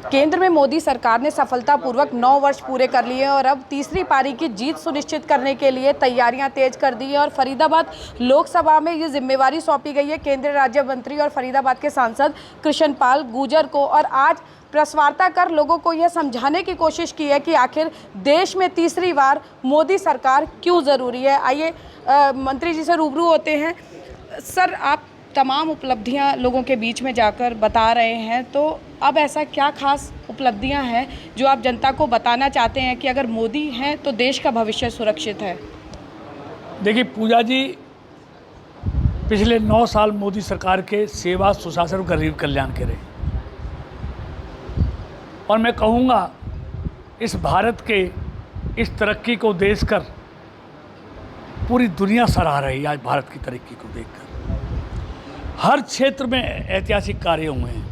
केंद्र में मोदी सरकार ने सफलतापूर्वक 9 वर्ष पूरे कर लिए हैं और अब तीसरी पारी की जीत सुनिश्चित करने के लिए तैयारियां तेज कर दी हैं और फरीदाबाद लोकसभा में ये जिम्मेवारी सौंपी गई है केंद्रीय राज्य मंत्री और फरीदाबाद के सांसद कृष्ण पाल गुर्जर को। और आज प्रेस वार्ता कर लोगों को यह समझाने की कोशिश की है कि आखिर देश में तीसरी बार मोदी सरकार क्यों ज़रूरी है। आइए मंत्री जी से रूबरू होते हैं। सर, आप तमाम उपलब्धियां लोगों के बीच में जाकर बता रहे हैं, तो अब ऐसा क्या खास उपलब्धियां हैं जो आप जनता को बताना चाहते हैं कि अगर मोदी हैं तो देश का भविष्य सुरक्षित है? देखिए पूजा जी, पिछले 9 साल मोदी सरकार के सेवा, सुशासन और गरीब कल्याण के रहे, और मैं कहूँगा इस भारत के इस तरक्की को देखकर पूरी दुनिया सराह रही है। आज भारत की तरक्की को देखकर हर क्षेत्र में ऐतिहासिक कार्य हुए हैं।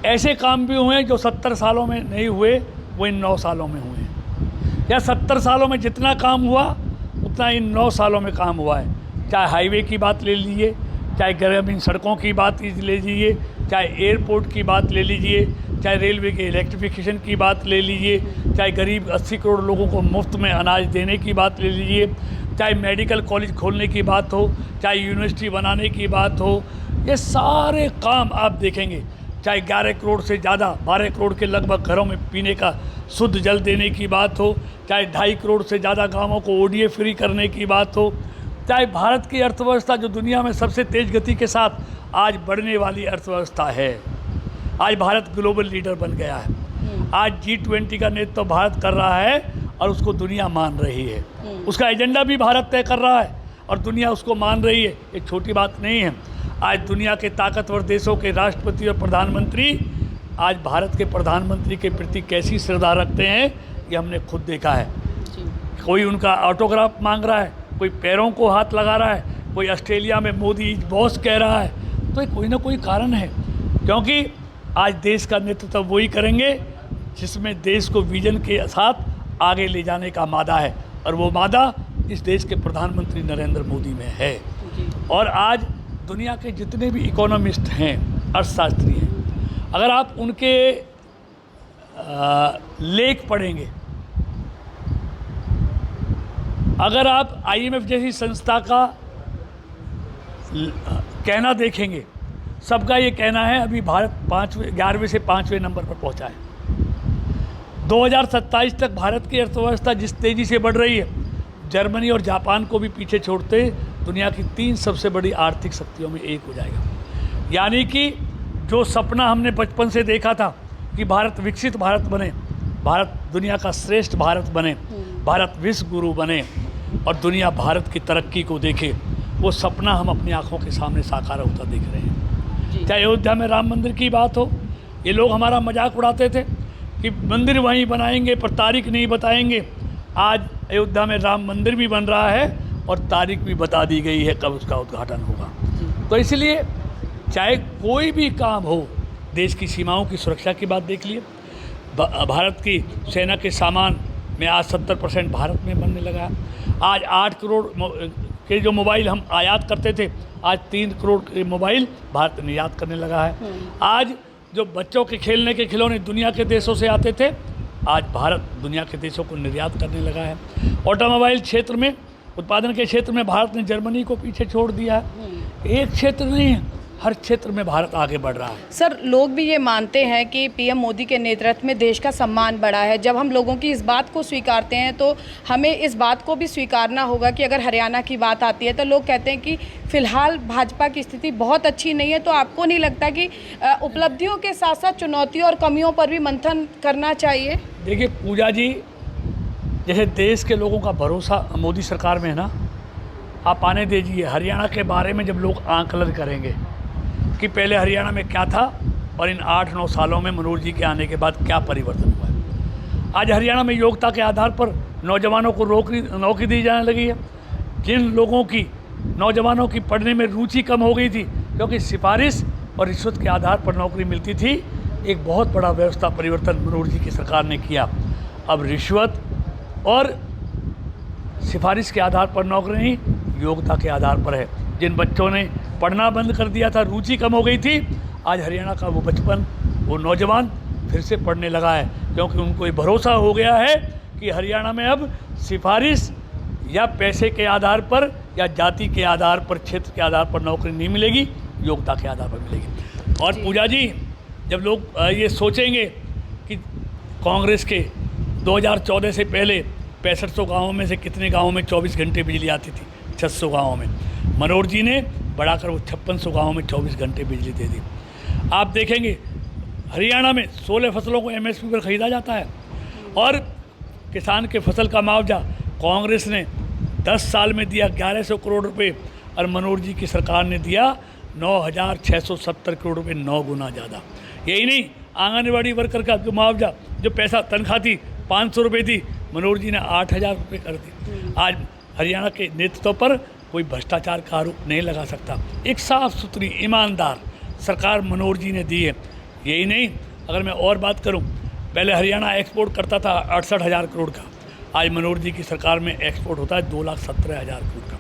ऐसे काम भी हुए हैं जो 70 सालों में नहीं हुए, वो इन 9 सालों में हुए हैं। या 70 सालों में जितना काम हुआ उतना इन 9 सालों में काम हुआ है। चाहे हाईवे की बात ले लीजिए, चाहे ग्रामीण सड़कों की बात ले लीजिए, चाहे एयरपोर्ट की बात ले लीजिए, चाहे रेलवे के इलेक्ट्रिफिकेशन की बात ले लीजिए, चाहे गरीब 80 करोड़ लोगों को मुफ्त में अनाज देने की बात ले लीजिए, चाहे मेडिकल कॉलेज खोलने की बात हो, चाहे यूनिवर्सिटी बनाने की बात हो। ये सारे काम आप देखेंगे, चाहे 11 करोड़ से ज़्यादा 12 करोड़ के लगभग घरों में पीने का शुद्ध जल देने की बात हो, चाहे 2.5 करोड़ से ज़्यादा गाँवों को ODA फ्री करने की बात हो, चाहे भारत की अर्थव्यवस्था जो दुनिया में सबसे तेज़ गति के साथ आज बढ़ने वाली अर्थव्यवस्था है। आज भारत ग्लोबल लीडर बन गया है। आज G20 का नेतृत्व भारत कर रहा है और उसको दुनिया मान रही है। उसका एजेंडा भी भारत तय कर रहा है और दुनिया उसको मान रही है। ये छोटी बात नहीं है। आज दुनिया के ताकतवर देशों के राष्ट्रपति और प्रधानमंत्री आज भारत के प्रधानमंत्री के प्रति कैसी श्रद्धा रखते हैं, ये हमने खुद देखा है। कोई उनका ऑटोग्राफ मांग रहा है, कोई पैरों को हाथ लगा रहा है, कोई ऑस्ट्रेलिया में मोदी इज बॉस कह रहा है। तो ये कोई ना कोई कारण है, क्योंकि आज देश का नेतृत्व वही करेंगे जिसमें देश को विजन के साथ आगे ले जाने का मादा है, और वो मादा इस देश के प्रधानमंत्री नरेंद्र मोदी में है। और आज दुनिया के जितने भी इकोनॉमिस्ट हैं, अर्थशास्त्री हैं, अगर आप उनके लेख पढ़ेंगे, अगर आप IMF जैसी संस्था का कहना देखेंगे, सबका ये कहना है अभी भारत 11वें से 5वें नंबर पर पहुंचा है। 2027 तक भारत की अर्थव्यवस्था जिस तेज़ी से बढ़ रही है, जर्मनी और जापान को भी पीछे छोड़ते दुनिया की 3 सबसे बड़ी आर्थिक शक्तियों में एक हो जाएगा। यानी कि जो सपना हमने बचपन से देखा था कि भारत विकसित भारत बने, भारत दुनिया का श्रेष्ठ भारत बने, भारत विश्व गुरु बने और दुनिया भारत की तरक्की को देखे, वो सपना हम अपनी आँखों के सामने साकार होता देख रहे हैं। चाहे अयोध्या में राम मंदिर की बात हो, ये लोग हमारा मजाक उड़ाते थे कि मंदिर वहीं बनाएंगे पर तारीख नहीं बताएंगे। आज अयोध्या में राम मंदिर भी बन रहा है और तारीख भी बता दी गई है कब उसका उद्घाटन होगा। तो इसलिए चाहे कोई भी काम हो, देश की सीमाओं की सुरक्षा की बात देख लिए, भारत की सेना के सामान में आज 70% भारत में बनने लगा। आज 8 करोड़ के जो मोबाइल हम आयात करते थे, आज 3 करोड़ के मोबाइल भारत निर्यात करने लगा है। आज जो बच्चों के खेलने के खिलौने दुनिया के देशों से आते थे, आज भारत दुनिया के देशों को निर्यात करने लगा है। ऑटोमोबाइल क्षेत्र में, उत्पादन के क्षेत्र में भारत ने जर्मनी को पीछे छोड़ दिया है। एक क्षेत्र नहीं है, हर क्षेत्र में भारत आगे बढ़ रहा है। सर, लोग भी ये मानते हैं कि PM मोदी के नेतृत्व में देश का सम्मान बढ़ा है। जब हम लोगों की इस बात को स्वीकारते हैं तो हमें इस बात को भी स्वीकारना होगा कि अगर हरियाणा की बात आती है तो लोग कहते हैं कि फ़िलहाल भाजपा की स्थिति बहुत अच्छी नहीं है। तो आपको नहीं लगता कि उपलब्धियों के साथ साथ चुनौतियों और कमियों पर भी मंथन करना चाहिए? देखिए पूजा जी, जैसे देश के लोगों का भरोसा मोदी सरकार में है ना, आप आने दीजिए हरियाणा के बारे में जब लोग आंकलन करेंगे कि पहले हरियाणा में क्या था और इन 8-9 सालों में मनोज जी के आने के बाद क्या परिवर्तन हुआ है। आज हरियाणा में योग्यता के आधार पर नौजवानों को नौकरी दी जाने लगी है। जिन लोगों की नौजवानों की पढ़ने में रुचि कम हो गई थी क्योंकि सिफारिश और रिश्वत के आधार पर नौकरी मिलती थी, एक बहुत बड़ा व्यवस्था परिवर्तन मनोज जी की सरकार ने किया। अब रिश्वत और सिफारिश के आधार पर नौकरी नहीं, योग्यता के आधार पर है। जिन बच्चों ने पढ़ना बंद कर दिया था, रुचि कम हो गई थी, आज हरियाणा का वो बचपन वो नौजवान फिर से पढ़ने लगा है, क्योंकि उनको ये भरोसा हो गया है कि हरियाणा में अब सिफारिश या पैसे के आधार पर या जाति के आधार पर, क्षेत्र के आधार पर नौकरी नहीं मिलेगी, योग्यता के आधार पर मिलेगी। और पूजा जी, जब लोग ये सोचेंगे कि कांग्रेस के 2014 से पहले 6500 गाँवों में से कितने गाँवों में 24 घंटे बिजली आती थी, 600 गाँवों में, मनोहर जी ने बढ़ाकर वो 5600 गाँवों में 24 घंटे बिजली दे दी। आप देखेंगे हरियाणा में 16 फसलों को MSP पर ख़रीदा जाता है, और किसान के फसल का मुआवजा कांग्रेस ने 10 साल में दिया 1100 करोड़ रुपए, और मनोहर जी की सरकार ने दिया 9670 करोड़ रुपए, 9 गुना ज़्यादा। यही नहीं, आंगनबाड़ी वर्कर का जो मुआवजा, जो पैसा तनख्वाह थी 500 रुपये थी, मनोहर जी ने 8000 रुपये कर दी। आज हरियाणा के नेतृत्व पर कोई भ्रष्टाचार का आरोप नहीं लगा सकता। एक साफ सुथरी ईमानदार सरकार मनोहर जी ने दी है। यही नहीं, अगर मैं और बात करूं, पहले हरियाणा एक्सपोर्ट करता था 68,000 करोड़ का, आज मनोहर जी की सरकार में एक्सपोर्ट होता है 2,17,000 करोड़ का।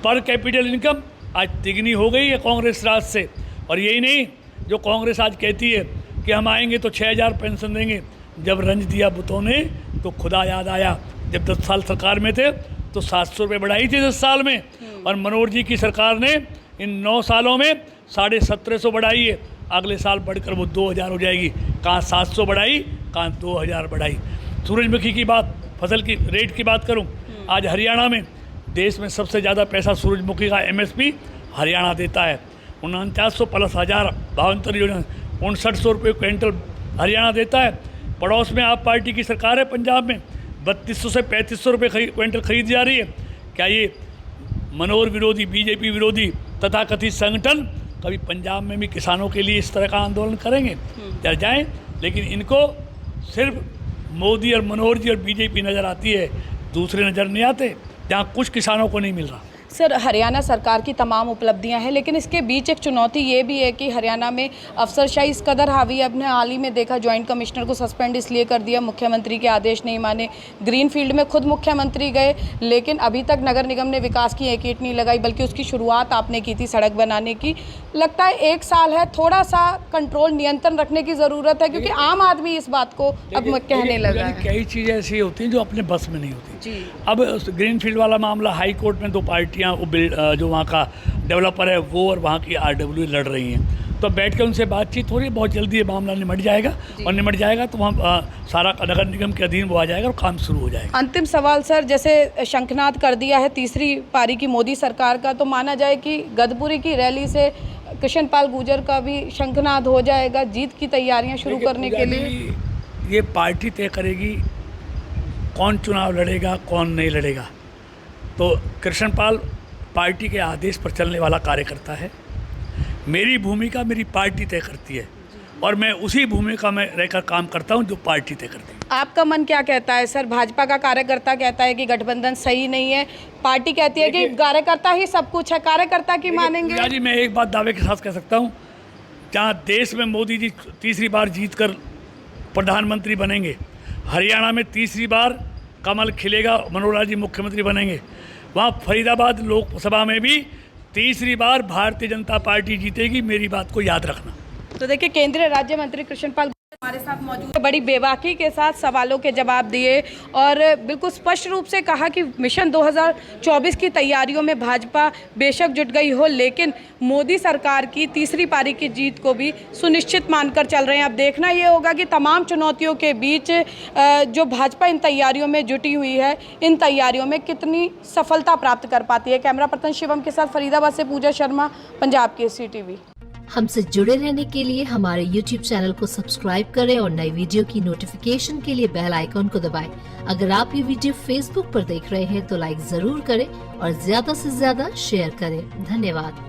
पर कैपिटल इनकम आज तिगनी हो गई है कांग्रेस राज से। और यही नहीं, जो कांग्रेस आज कहती है कि हम आएंगे तो 6,000 पेंशन देंगे, जब रंज दिया बुतों ने तो खुदा याद आया। जब 10 साल सरकार में थे तो 700 रुपये बढ़ाई थी 10 साल में, और मनोहर जी की सरकार ने इन 9 सालों में 1750 बढ़ाई है। अगले साल बढ़कर वो 2000 हो जाएगी। कहाँ 700 बढ़ाई, कहाँ 2000 बढ़ाई। सूरजमुखी की बात, फसल की रेट की बात करूं, आज हरियाणा में देश में सबसे ज़्यादा पैसा सूरजमुखी का MSP हरियाणा देता है। 4900 प्लस 1000 भावांतर योजना 5900 रुपये क्विंटल हरियाणा देता है। पड़ोस में आप पार्टी की सरकार है पंजाब में, 3200 से 3500 रुपये क्विंटल खरीदी जा रही है। क्या ये मनोहर विरोधी, BJP विरोधी तथाकथित संगठन कभी पंजाब में भी किसानों के लिए इस तरह का आंदोलन करेंगे? चल जाएं, लेकिन इनको सिर्फ मोदी और मनोहर जी और BJP नज़र आती है, दूसरे नज़र नहीं आते, जहाँ कुछ किसानों को नहीं मिल रहा। सर, हरियाणा सरकार की तमाम उपलब्धियां हैं, लेकिन इसके बीच एक चुनौती ये भी है कि हरियाणा में अफसरशाही इस कदर हावी है। अपने हाल ही में देखा, जॉइंट कमिश्नर को सस्पेंड इसलिए कर दिया, मुख्यमंत्री के आदेश नहीं माने। ग्रीन फील्ड में खुद मुख्यमंत्री गए, लेकिन अभी तक नगर निगम ने विकास की एक ईंट नहीं लगाई, बल्कि उसकी शुरुआत आपने की थी सड़क बनाने की। लगता है 1 साल है, थोड़ा सा कंट्रोल, नियंत्रण रखने की ज़रूरत है, क्योंकि आम आदमी इस बात को अब कहने लगा है। कई चीज़ें ऐसी होती हैं जो अपने बस में नहीं होती जी। अब ग्रीन फील्ड वाला मामला हाई कोर्ट में 2 पार्टियाँ, जो वहाँ का डेवलपर है वो और वहाँ की RW लड़ रही हैं, तो बैठ के उनसे बातचीत हो रही है। बहुत जल्दी ये मामला निमट जाएगा, और निमट जाएगा तो वहाँ सारा नगर निगम के अधीन वो आ जाएगा और काम शुरू हो जाएगा। अंतिम सवाल सर, जैसे शंखनाद कर दिया है तीसरी पारी की मोदी सरकार का, तो माना जाए कि गदपुरी की रैली से कृष्ण पाल गुर्जर का भी शंखनाद हो जाएगा जीत की तैयारियां शुरू करने के लिए? ये पार्टी तय करेगी कौन चुनाव लड़ेगा, कौन नहीं लड़ेगा। तो कृष्ण पाल पार्टी के आदेश पर चलने वाला कार्यकर्ता है। मेरी भूमिका मेरी पार्टी तय करती है, और मैं उसी भूमिका में रहकर काम करता हूं जो पार्टी तय करती है। आपका मन क्या कहता है सर? भाजपा का कार्यकर्ता कहता है कि गठबंधन सही नहीं है, पार्टी कहती है कि कार्यकर्ता ही सब कुछ है, कार्यकर्ता की मानेंगे? जी, मैं एक बात दावे के साथ कह सकता हूँ, जहाँ देश में मोदी जी तीसरी बार जीतकर प्रधानमंत्री बनेंगे, हरियाणा में तीसरी बार कमल खिलेगा, मनोहर लाल जी मुख्यमंत्री बनेंगे, वहाँ फरीदाबाद लोकसभा में भी तीसरी बार भारतीय जनता पार्टी जीतेगी। मेरी बात को याद रखना। तो देखिए, केंद्रीय राज्य मंत्री कृष्ण पाल हमारे साथ मौजूद है। बड़ी बेबाकी के साथ सवालों के जवाब दिए, और बिल्कुल स्पष्ट रूप से कहा कि मिशन 2024 की तैयारियों में भाजपा बेशक जुट गई हो, लेकिन मोदी सरकार की तीसरी पारी की जीत को भी सुनिश्चित मानकर चल रहे हैं। अब देखना ये होगा कि तमाम चुनौतियों के बीच जो भाजपा इन तैयारियों में जुटी हुई है, इन तैयारियों में कितनी सफलता प्राप्त कर पाती है। कैमरा पर्सन शिवम के साथ फरीदाबाद से पूजा शर्मा, पंजाब केसरी टीवी। हमसे जुड़े रहने के लिए हमारे YouTube चैनल को सब्सक्राइब करें और नई वीडियो की नोटिफिकेशन के लिए बेल आइकॉन को दबाएं। अगर आप ये वीडियो Facebook पर देख रहे हैं तो लाइक जरूर करें और ज्यादा से ज्यादा शेयर करें। धन्यवाद।